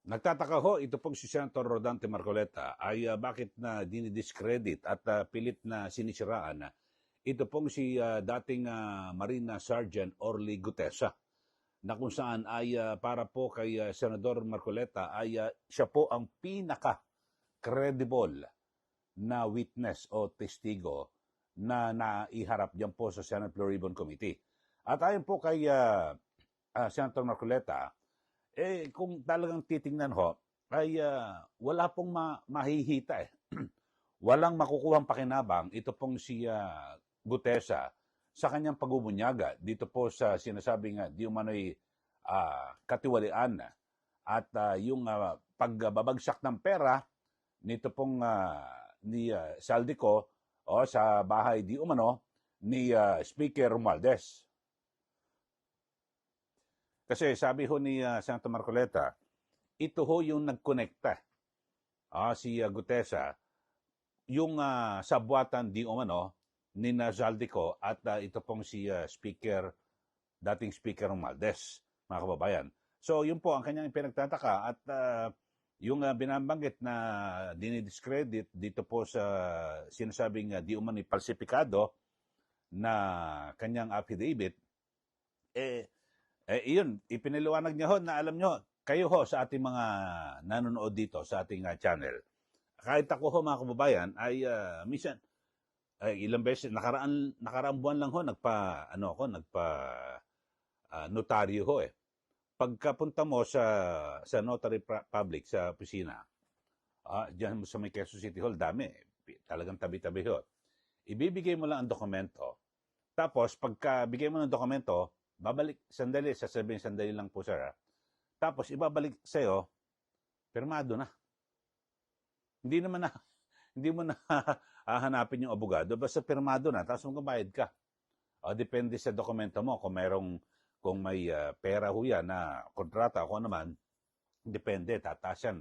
Nagtataka ho, ito pong si Senator Rodante Marcoleta ay bakit na dinidiscredit at pilit na sinisiraan ito pong si dating Marina Sergeant Orly Gutesa na kung saan ay para po kay Senador Marcoleta ay siya po ang pinaka-credible na witness o testigo na naiharap diyan po sa Senate Blue Ribbon Committee. At ayon po kay Senator Marcoleta, kung talagang titingnan ho, ay wala pong mahihita eh. Walang makukuhang pakinabang ito pong si Gutesa sa kanyang pagbubunyaga dito po sa sinasabing di umano'y katiwalian at yung pagbabagsak ng pera nito pong ni Saldico sa bahay di umano ni Speaker Romualdez. Kasi sabi ho ni Senator Marcoleta, ito ho yung nagkonekta si Gutesa, yung sabuatan di umano ni Zaldico at ito pong si dating Speaker Romualdez, mga kababayan. So yun po ang kanyang pinagtataka at yung binabanggit na dinidiscredit dito po sa sinasabing di umano falsifikado na kanyang affidavit, iyon, ipiniliwanag niya ho na alam nyo, kayo ho sa ating mga nanonood dito sa ating channel. Kahit ako ho mga kababayan ay minsan, ilang beses, nakaraang buwan lang ho, nagpa notaryo ho eh. Pagkapunta mo sa notary public, sa opisina, dyan sa may Quezon City Hall, dami, talagang tabi-tabi ho. Ibibigay mo lang ang dokumento. Tapos, pagka bigay mo ng dokumento, babalik, sasabihin sandali lang po sir. Tapos ibabalik sa'yo, pirmado na. Hindi mo na hahanapin yung abogado, basta pirmado na, tapos magbabayad ka. Depende sa dokumento mo, kung may pera ho yan na kontrata, ako naman, depende, tataas yan.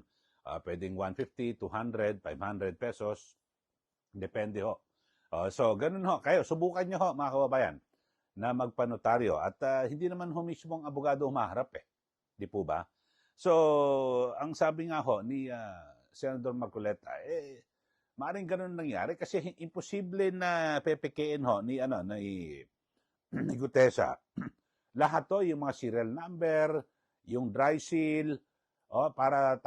Pwedeng 150, 200, 500 pesos, depende ho. So, ganun ho. Kayo, subukan nyo ho, mga kababayan, na magpanotaryo at hindi naman ho mismo ang abogado humaharap eh. Di po ba? So, ang sabi nga ho ni Senator Marcoleta, maaaring ganun nangyari kasi imposible na pepekein ho ni Gutesa. Lahat to, yung mga serial number, yung dry seal, para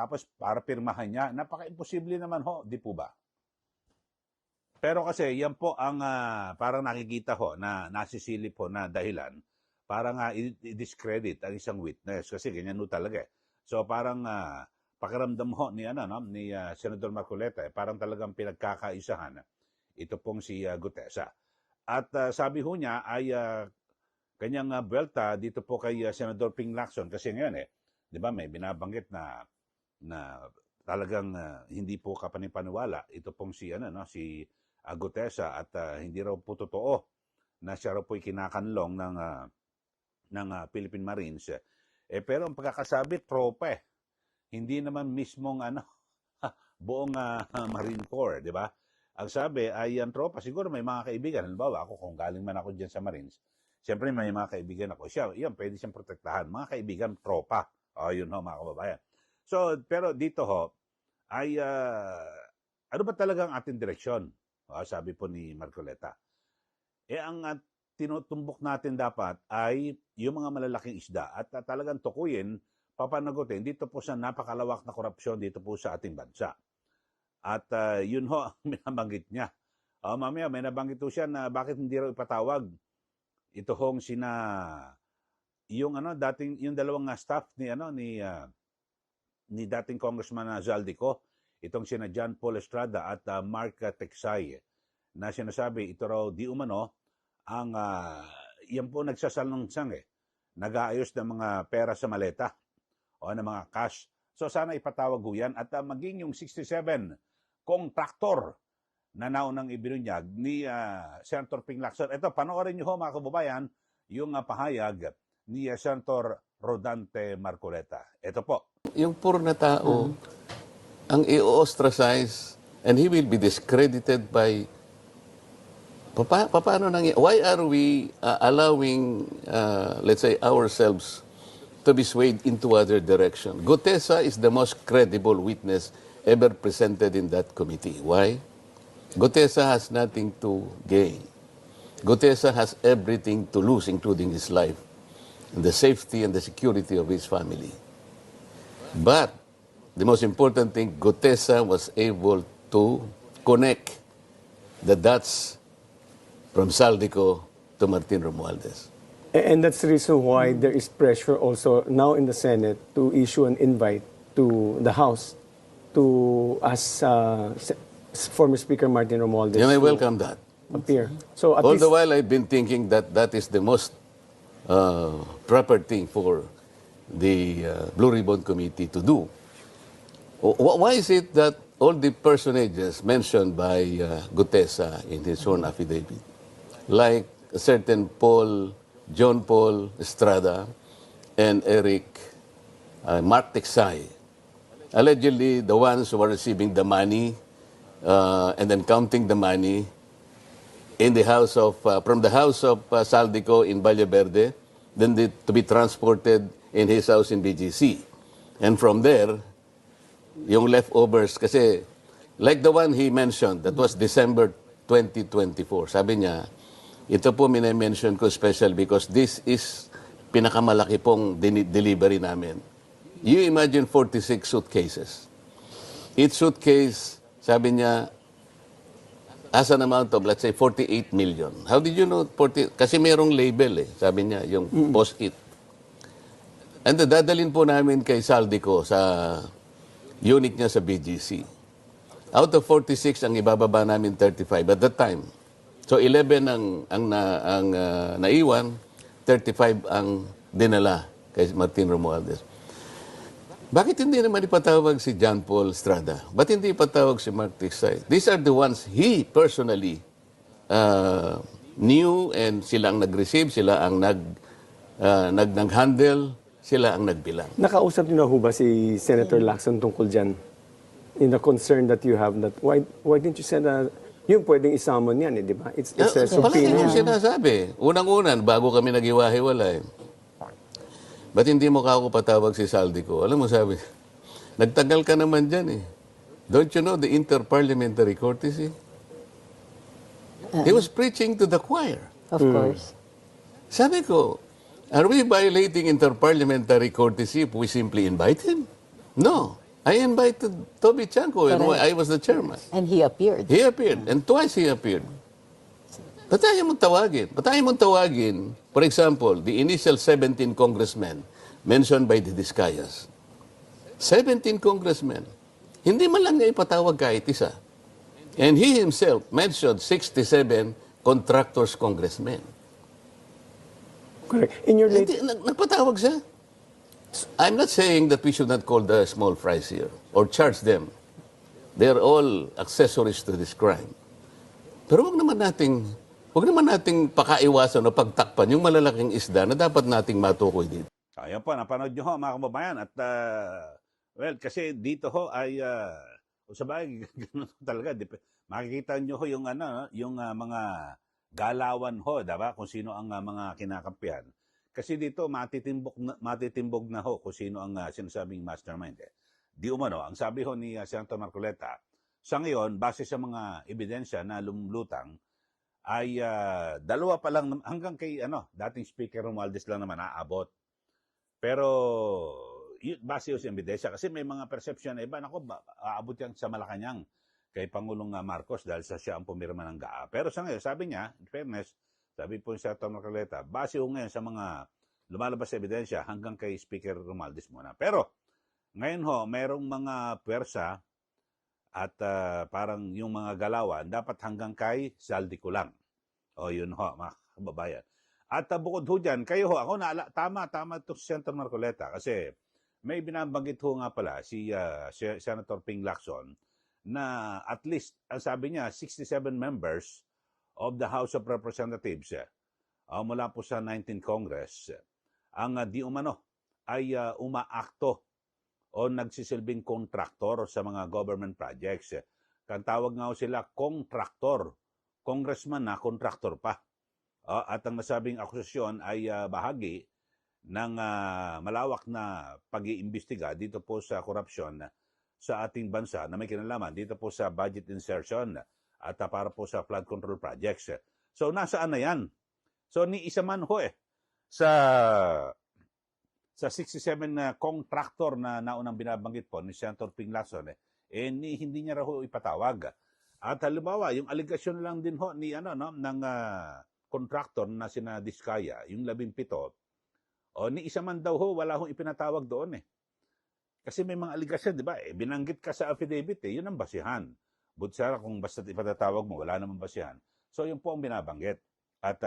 pirmahan niya. Napaka-imposible naman ho, di po ba? Pero kasi yan po ang parang nakikita ho na nasisilip ho na dahilan para nga i-discredit ang isang witness kasi ganyan ho talaga eh. So parang pakiramdam ho ni Senador Marcoleta parang talagang pinagkakaisahan ito pong si Gutesa. At sabi ho niya ay kanyang buwelta dito po kay Senador Ping Lacson kasi ngayon 'di ba may binabanggit na talagang hindi po kapanipaniwala ito pong si si Gutesa at hindi raw po totoo na siya raw po'y kinakanlong ng Philippine Marines. Pero ang pagkakasabi, tropa eh. Hindi naman mismong buong Marine Corps, di ba? Ang sabi ay ang tropa, siguro may mga kaibigan. Halimbawa, ako kung galing man ako dyan sa Marines, siyempre may mga kaibigan ako. Yan, pwede siyang protektahan. Mga kaibigan, tropa. Yun ho, mga kababayan. So, pero dito ho, ay ano ba talagang ating direksyon? Sabi po ni Marcoleta. Ang tinutumbok natin dapat ay yung mga malalaking isda at talagang tukuyin, papanagutin dito po sa napakalawak na korupsyon dito po sa ating bansa. At yun ho ang binabanggit niya. Mamaya may nabanggit po siya na bakit hindi raw ipatawag ito hong yung dating yung dalawang staff ni dating Congressman Zaldico, itong sina John Paul Estrada at Mark Texay, na sinasabi ito raw di umano ang yan po nagsasalungsang nag-aayos ng mga pera sa maleta o ng mga cash. So sana ipatawag ho yan at maging yung 67 contractor na naunang ibinunyag ni Senator Ping Lacson. Ito, panoorin nyo ho mga kababayan yung pahayag ni Senator Rodante Marcoleta. Ito po. Yung poor na tao, ang i-ostracize and he will be discredited by paano why are we allowing let's say ourselves to be swayed into other direction. Gutesa is the most credible witness ever presented in that committee. Why? Gutesa has nothing to gain. Gutesa has everything to lose, including his life, and the safety and the security of his family. But the most important thing, Gutesa was able to connect the dots from Saldico to Martin Romualdez. And that's the reason why there is pressure also now in the Senate to issue an invite to the House to ask former Speaker Martin Romualdez And I to welcome that. appear. So at All least, the while, I've been thinking that that is the most proper thing for the Blue Ribbon Committee to do. Why is it that all the personages mentioned by Gutesa in his sworn affidavit, like a certain John Paul Estrada, and Mark Tiksay, allegedly the ones who are receiving the money and then counting the money in the house of from the house of Saldico in Valle Verde, then to be transported in his house in BGC, and from there, yung leftovers kasi like the one he mentioned that was December 2024. Sabi niya, ito po mine-mention ko special because this is pinakamalaki pong delivery namin. You imagine 46 suitcases. Each suitcase, sabi niya, as an amount of, let's say, 48 million. How did you know 40? Kasi merong label eh, sabi niya, yung post-it. And dadalhin po namin kay Saldico sa unit niya sa BGC. Out of 46, ang ibababa namin 35 at that time. So 11 ang naiwan, 35 ang dinala kay Martin Romualdez. Bakit hindi naman ipatawag si John Paul Estrada? Ba't hindi ipatawag si Mark Tiksay? These are the ones he personally knew and sila ang nag-receive, sila ang nag-handle, sila ang nagbilang. nakausap niyo na ho ba si Senator Lacson tungkol dyan? In the concern that you have, that why didn't you send yung pwedeng isamon yan, di ba? It's a Palagi subpoena. kong sinasabi. Unang-unan, bago kami nag-iwahiwalay, ba't hindi mo ako patawag si Saldico? Alam mo, sabi, nagtagal ka naman dyan eh. Don't you know the interparliamentary courtesy? He was preaching to the choir. Of course. Sabi ko, are we violating interparliamentary courtesy if we simply invite him? No. I invited Toby Chanko and Correct. I was the chairman. And he appeared. He appeared, and twice he appeared. Ba't ayaw mong tawagin? Ba't ayaw mong tawagin, for example, the initial 17 congressmen mentioned by the Discayas. 17 congressmen. Hindi man lang niya ipatawag kahit isa. And he himself mentioned 67 contractors congressmen. Correct. In your late, Nagpatawag siya. I'm not saying that we should not call the small fries here or charge them. They're all accessories to this crime. Pero wag naman nating pakaiwasan o pagtakpan yung malalaking isda na dapat nating matukoy dito. Ayan po, napanood nyo ho mga kababayan. At, well, kasi dito ho ay, sa bagay, ganun talaga. Makikita nyo ho yung, mga galawan ho, diba? Kung sino ang mga kinakampihan. Kasi dito, matitimbog na ho kung sino ang sinasabing mastermind. Di umano, ang sabi ho ni Senator Marcoleta, sa ngayon, base sa mga ebidensya na lumulutang, ay dalawa pa lang, hanggang kay dating Speaker Romualdez lang naman aabot. Pero, base sa ebidensya, kasi may mga perception na iba, aabot yan sa Malacanang kay Pangulong Marcos dahil siya ang pumirma ng GAA. Pero sa ngayon, sabi niya, in fairness, sabi po ni Senator Marcoleta, base ho ngayon sa mga lumalabas sa ebidensya hanggang kay Speaker Romualdez muna. Pero, ngayon ho, mayroong mga pwersa at parang yung mga galawan, dapat hanggang kay Saldico lang. O yun ho, mga kababayan. At bukod ho dyan, kayo ho, ako tama ito si Senator Marcoleta kasi may binabanggit ho nga pala si Senator Ping Lacson na at least, ang sabi niya, 67 members of the House of Representatives mula po sa 19th Congress ang di umano ay umaakto o nagsisilbing kontraktor sa mga government projects. Kang tawag nga sila kontraktor. Congressman na kontraktor pa. At ang nasabing akusasyon ay bahagi ng malawak na pag-iimbestiga dito po sa korupsyon sa ating bansa na may kinalaman dito po sa budget insertion at para po sa flood control projects. So nasaan na yan? So ni isa man ho sa 67 na contractor na naunang binabanggit po ni Senator Ping Lacson hindi niya raw ho ipatawag. At halimbawa, yung aligasyon lang din ho ni ng contractor na sina Diskaya, yung 17, ni isa man daw ho wala hong ipinatawag doon Kasi may mga aligasyon, di ba? Binanggit ka sa affidavit yun ang basihan. Butsara kung basta ipatatawag mo, wala namang basihan. So yun po ang binabanggit at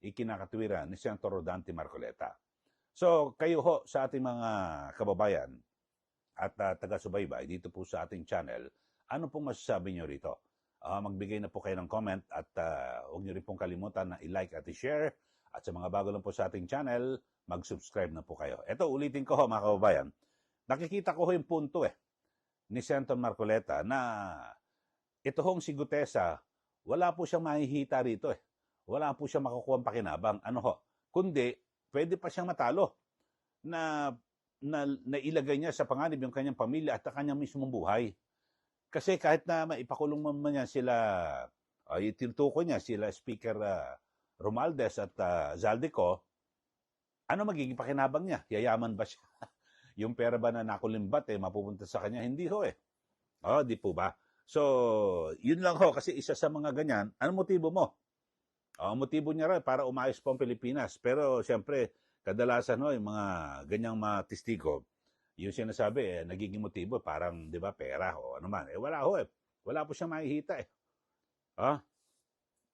ikinakatwiran ni Senator Rodante Marcoleta. So kayo ho sa ating mga kababayan at taga-subaybay dito po sa ating channel, ano pong masasabi nyo rito? Magbigay na po kayo ng comment at huwag nyo rin pong kalimutan na i-like at i-share. At sa mga bago lang po sa ating channel, mag-subscribe na po kayo. Ito, ulitin ko ho mga kababayan. Nakikita ko ho yung punto ni Senator Marcoleta na ito hong si Gutesa, wala po siyang mahihita rito Wala po siyang makukuha ang pakinabang. Kundi, pwede pa siyang matalo na ilagay niya sa panganib yung kanyang pamilya at ang kanyang mismong buhay. Kasi kahit na maipakulong man niya sila, tinutukoy niya sila Speaker Romualdez at Zaldico, ano magiging pakinabang niya? Yayaman ba siya? Yung pera ba na nakulimbat mapupunta sa kanya? Hindi ho di po ba? So, yun lang ho, kasi isa sa mga ganyan, ano motibo mo? Ang motibo niya rin para umayos po ang Pilipinas. Pero siyempre, kadalasan yung mga ganyang mga testigo, yung sinasabi, nagiging motibo, parang, di ba, pera o ano man. Wala ho Wala po siyang makikita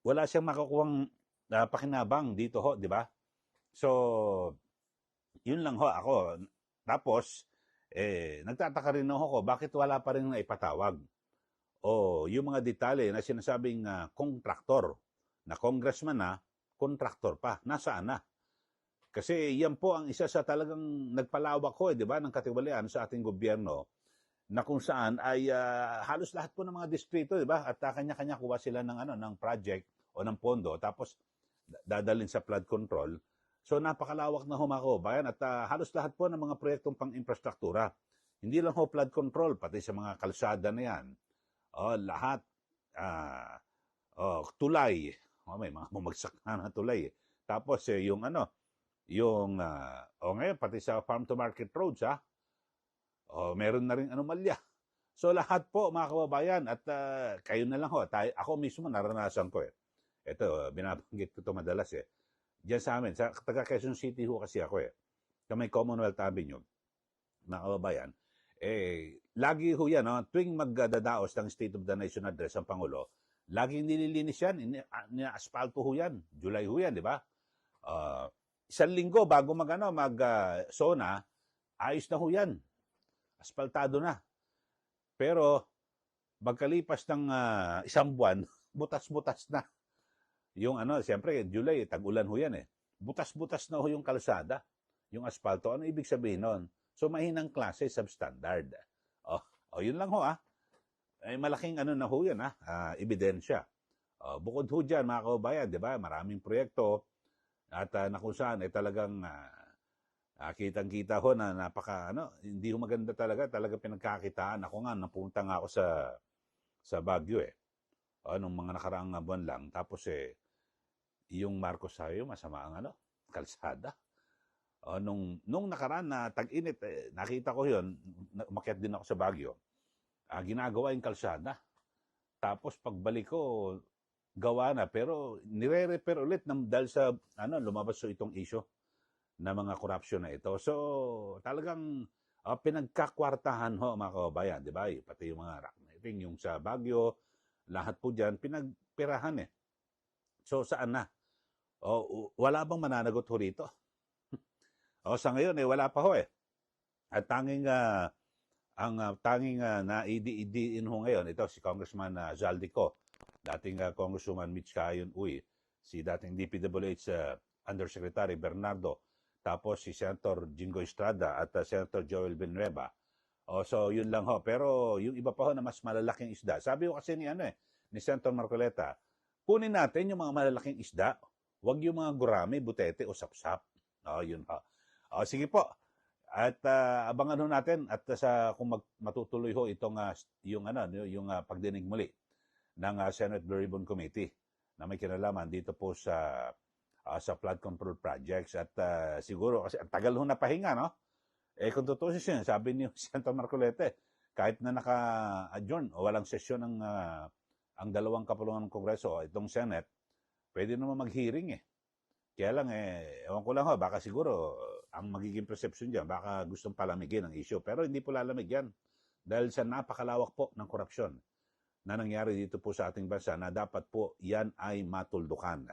Wala siyang makukuhang pakinabang dito ho, di ba? So, yun lang ho ako. Tapos, nagtataka rin ako, bakit wala pa rin naipatawag? O yung mga detalye na sinasabing kontraktor, na congressman kontraktor pa, nasaan na? Kasi yan po ang isa sa talagang nagpalawak ho, di ba, ng katiwalian sa ating gobyerno na kung saan ay halos lahat po ng mga distrito, di ba? At kanya-kanya kuha sila ng project o ng pondo tapos dadalhin sa flood control. So napakalawak na humako bayan at halos lahat po ng mga proyektong pang-infrastruktura. Hindi lang ho flood control, pati sa mga kalsada na yan. Lahat tulay. May mga bumagsak na tulay Tapos yung ngayon pati sa farm to market roads meron na rin anomalya. So lahat po mga kababayan at kayo na lang ho. Ako mismo naranasan ko Ito binabanggit ko to madalas Diyan sa amin sa taga Quezon City ho kasi ako sa may Commonwealth Avenue mga kababayan lagi ho yan tuwing magdadaos ng State of the Nation address ang Pangulo, laging nililinis yan, ina-aspalto ho yan, July ho yan, di ba? Isang linggo bago mag-SONA, ayos na ho yan. Aspaltado na. Pero, magkalipas ng isang buwan, butas-butas na. Yung siyempre, July, tag-ulan ho yan Butas-butas na ho yung kalsada, yung aspalto. Ano ibig sabihin nun? So, mahinang klase, substandard. Yun lang ho malaking na ho yan ebidensya. Bukod ho dyan, mga kababayan, di ba? Maraming proyekto at na kung saan talagang kitang-kita ho na hindi ho maganda talaga pinagkakitaan. Ako nga, napunta nga ako sa Baguio nung mga nakaraang buwan lang. Tapos yung Marcos Highway, masama ang kalsada. Nung nakaraan na tag-init, nakita ko yun, umakyat din ako sa Baguio. Ginagawa yung kalsada. Tapos pagbalik ko, gawa na. Pero nire-repair ulit dahil sa lumabas itong issue na mga corruption na ito. So talagang pinagkakwartahan ho mga kababayan, di ba? Pati yung mga rock knifing, yung sa Baguio, lahat po dyan, pinagpirahan So saan na? Wala bang mananagot ho rito? Sa ngayon wala pa ho At tanging na-idiin ho ngayon, ito si Congressman Zaldico, dating Congresswoman Mitch Kayon Uy, si dating DPWH Undersecretary Bernardo, tapos si Senator Jingo Estrada at Senator Joel Villanueva. So yun lang ho. Pero yung iba pa ho na mas malalaking isda. Sabi ko kasi ni Senator Marcoleta, kunin natin yung mga malalaking isda, wag yung mga gurami, butete o sapsap. Yun ho. O, sige po. At abangan ho natin at kung matutuloy ho itong yung pagdinig muli ng Senate Blue Ribbon Committee na may kinalaman dito po sa flood control projects at siguro kasi ang tagal ho na pahinga, no? Kung totoo siya, sabi ni Senator Marcolete, kahit na naka-adjourn o walang sesyon ng ang dalawang kapulungan ng Kongreso o itong Senate, pwede naman mag-hearing eh. Kaya lang ewan ko lang ho, baka siguro ang magiging perception diyan, baka gustong palamigin ang issue. Pero hindi po lalamig yan. Dahil sa napakalawak po ng korupsyon na nangyari dito po sa ating bansa na dapat po yan ay matuldukan.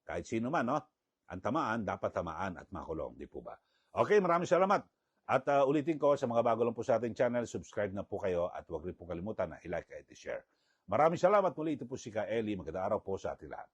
Kahit sino man, no? Ang tamaan, dapat tamaan at makulong, di po ba? Okay, maraming salamat. At ulitin ko sa mga bago lang po sa ating channel, subscribe na po kayo at huwag rin po kalimutan na i-like at i-share. Maraming salamat muli. Ito po si Ka Eli. Magandang araw po sa ating lahat.